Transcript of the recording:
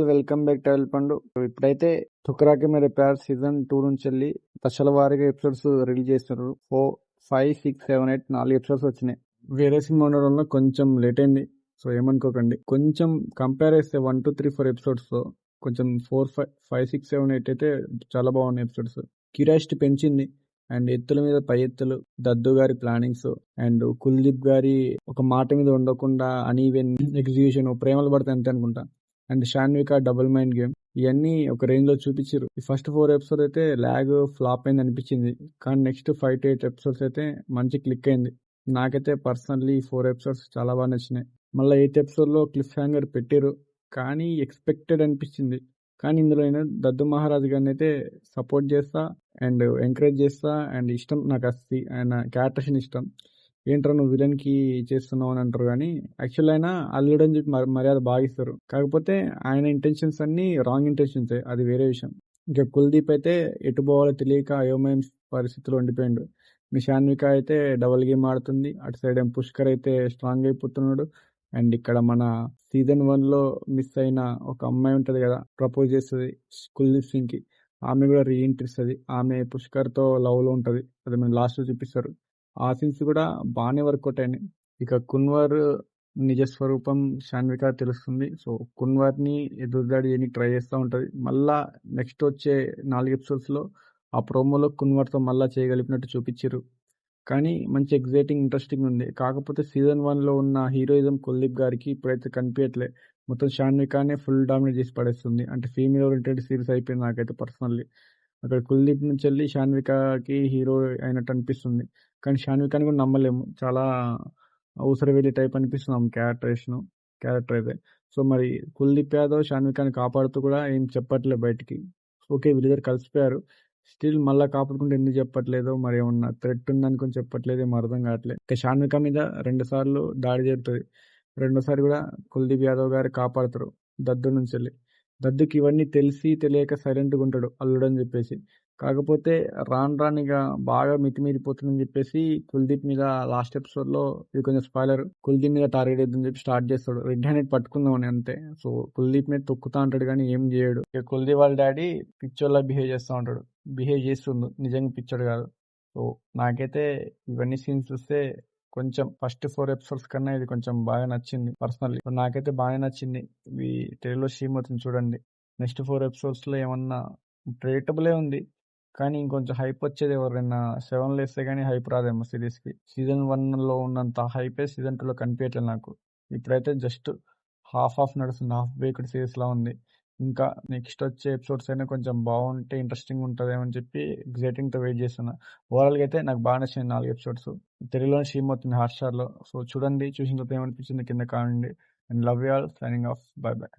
Welcome back to పండు. ఇప్పుడైతే 'ఠుకరా కే మేరే ప్యార్' season 2 నుంచి వెళ్ళి దశల వారీగా ఎపిసోడ్స్ రిలీజ్ చేస్తున్నారు. 4, 5, 6, 7, 8 4 ఎపిసోడ్స్ వచ్చినాయి. వేరే సినిమా ఉండడం వల్ల కొంచెం లేట్ అయింది. సో ఏమనుకోకండి. కొంచెం కంపేర్ చేస్తే 1, 2, 3, 4 ఎపిసోడ్స్ తో కొంచెం 4, 5, 6, 7, 8 అయితే చాలా బాగున్నాయి ఎపిసోడ్స్. క్యూరియాసిటీ పెంచింది. అండ్ ఎత్తుల మీద పై ఎత్తులు, దద్దు గారి ప్లానింగ్స్ అండ్ కుల్దీప్ గారి ఒక మాట మీద ఉండకుండా అన్ఈవెన్ ఎగ్జిక్యూషన్, ప్రేమలు పడితే అంతే అనుకుంటా. And Shanvika double mind game, ఇవన్నీ ఒక రేంజ్ లో చూపించారు. ఈ ఫస్ట్ 4 ఎపిసోడ్ అయితే లాగ్ ఫ్లాప్ అయింది అనిపించింది. కానీ నెక్స్ట్ 5 to 8 ఎపిసోడ్స్ అయితే మంచి క్లిక్ అయింది. నాకైతే పర్సనల్లీ 4 ఎపిసోడ్స్ చాలా బాగా నచ్చినాయి. మళ్ళీ 8th ఎపిసోడ్ లో క్లిఫ్ హ్యాంగర్ పెట్టారు, కానీ ఎక్స్పెక్టెడ్ అనిపించింది. కానీ ఇందులో దద్దు మహారాజ్ గారిని అయితే సపోర్ట్ చేస్తా అండ్ ఎంకరేజ్ చేస్తా. అండ్ ఇష్టం నాకు ఆయన క్యారెక్టర్స్ ఇష్టం. ఏంట్రా నువ్వు విలన్ కి చేస్తున్నావు అని అంటారు, కానీ యాక్చువల్ అయినా అల్లుడు అని చెప్పి మర్యాద బాగా ఇస్తారు. కాకపోతే ఆయన ఇంటెన్షన్స్ అన్ని రాంగ్ ఇంటెన్షన్స్, అది వేరే విషయం. ఇంకా కుల్దీప్ అయితే ఎటు పోవాలో తెలియక అయోమయం పరిస్థితిలో ఉండిపోయాడు. మీ షాన్విక అయితే డబల్ గేమ్ ఆడుతుంది. అటు సైడ్ ఏం పుష్కర్ అయితే స్ట్రాంగ్ అయిపోతున్నాడు. అండ్ ఇక్కడ మన సీజన్ 1 లో మిస్ అయిన ఒక అమ్మాయి ఉంటది కదా, ప్రపోజ్ చేస్తుంది కుల్దీప్ సింగ్ కి. ఆమె కూడా రీఎంట్రిస్తుంది. ఆమె పుష్కర్ తో లవ్ లో ఉంటది. అది మనం లాస్ట్ లో చూపిస్తారు. ఆ సీన్స్ కూడా బాగానే వర్కౌట్ అయినాయి. ఇక కున్వర్ నిజ స్వరూపం షాన్విక తెలుస్తుంది. సో కున్వర్ ని ఎదురుదాడి చేయడానికి ట్రై చేస్తూ ఉంటది. మళ్ళా నెక్స్ట్ వచ్చే 4 ఎపిసోడ్స్ లో ఆ ప్రోమోలో కున్వర్ తో మళ్ళా చేయగలిగినట్టు చూపించారు. కానీ మంచి ఎగ్జైటింగ్, ఇంట్రెస్టింగ్ ఉంది. కాకపోతే సీజన్ 1 లో ఉన్న హీరోయిజం కుల్దీప్ గారికి ఇప్పుడైతే కనిపించట్లే. మొత్తం షాన్వికానే ఫుల్ డామినేట్ చేసి పడేస్తుంది. అంటే ఫీమేల్ ఓరియంటెడ్ సిరీస్ అయిపోయింది నాకైతే పర్సనల్లీ. అక్కడ కుల్దీప్ నుంచి వెళ్ళి షాన్వికాకి హీరో అయినట్టు అనిపిస్తుంది. కానీ షాన్వికాని కూడా నమ్మలేము. చాలా ఊసరవెల్లి టైప్ అనిపిస్తుంది ఆమె క్యారెక్టర్ అయితే. సో మరి కుల్దీప్ యాదవ్ షాన్వికాని కాపాడుతూ కూడా ఏం చెప్పట్లేదు బయటికి. ఓకే, వీళ్ళిద్దరు కలిసిపోయారు. స్టిల్ మళ్ళా కాపాడుకుంటే ఎందుకు చెప్పట్లేదు, మరి ఏమన్నా థ్రెట్ ఉందనుకుని చెప్పట్లేదు, ఏమో అర్థం కావట్లేదు. ఇక షాన్విక మీద 2 సార్లు దాడి జరుగుతుంది. రెండోసారి కూడా కుల్దీప్ యాదవ్ గారు కాపాడుతారు దద్దు నుంచి వెళ్ళి. దద్దుకి ఇవన్నీ తెలిసి తెలియక సైలెంట్గా ఉంటాడు అల్లుడు అని చెప్పేసి. కాకపోతే రానిగా బాగా మితిమీరిపోతుందని చెప్పేసి కుల్దీప్ మీద లాస్ట్ ఎపిసోడ్ లో, ఇది కొంచెం స్పాయిలర్, కుల్దీప్ మీద టార్గెట్ వేద్దని చెప్పి స్టార్ట్ చేస్తాడు. రెడ్ హ్యాండెడ్ పట్టుకుందామని అంతే. సో కుల్దీప్ మీద తొక్కుతా ఉంటాడు కానీ ఏం చేయడు. ఇక కుల్దీప్ వాళ్ళ డాడీ పిచ్చోళ్ళ బిహేవ్ చేస్తూ ఉంటాడు. బిహేవ్ చేస్తుండు, నిజంగా పిచ్చోడు కాదు. సో నాకైతే ఇవన్నీ సీన్స్ చూస్తే కొంచెం ఫస్ట్ 4 ఎపిసోడ్స్ కన్నా ఇది కొంచెం బాగా నచ్చింది పర్సనల్లీ. నాకైతే బాగా నచ్చింది. ఇవి తెలుగులో స్ట్రీమ్ అవుతుంది చూడండి. నెక్స్ట్ 4 ఎపిసోడ్స్ లో ఏమన్నా ప్రేటబులే ఉంది, కానీ ఇంకొంచెం హైప్ వచ్చేది. ఎవరైనా 7 వేస్తే కానీ హైప్ రాదేమో సిరీస్ కి. సీజన్ 1 లో ఉన్నంత హైపే సీజన్ 2 లో కనిపించట్లేదు నాకు. ఇప్పుడైతే జస్ట్ హాఫ్ నడుస్తుంది, హాఫ్ బేక్డ్ సిరీస్ లా ఉంది. ఇంకా నెక్స్ట్ వచ్చే ఎపిసోడ్స్ అయినా కొంచెం బాగుంటే ఇంట్రెస్టింగ్ ఉంటుందేమో అని చెప్పి ఎగ్జైటింగ్ తో వెయిట్ చేస్తున్నా. ఓవరాల్ గా అయితే నాకు బాగా నచ్చింది 4 ఎపిసోడ్స్. తెలుగులో స్ట్రీమ్ అవుతుంది హాట్‌స్టార్ లో. సో చూడండి, చూసిన తర్వాత ఏమనిపించింది కింద comment. And love you all, signing off, by by.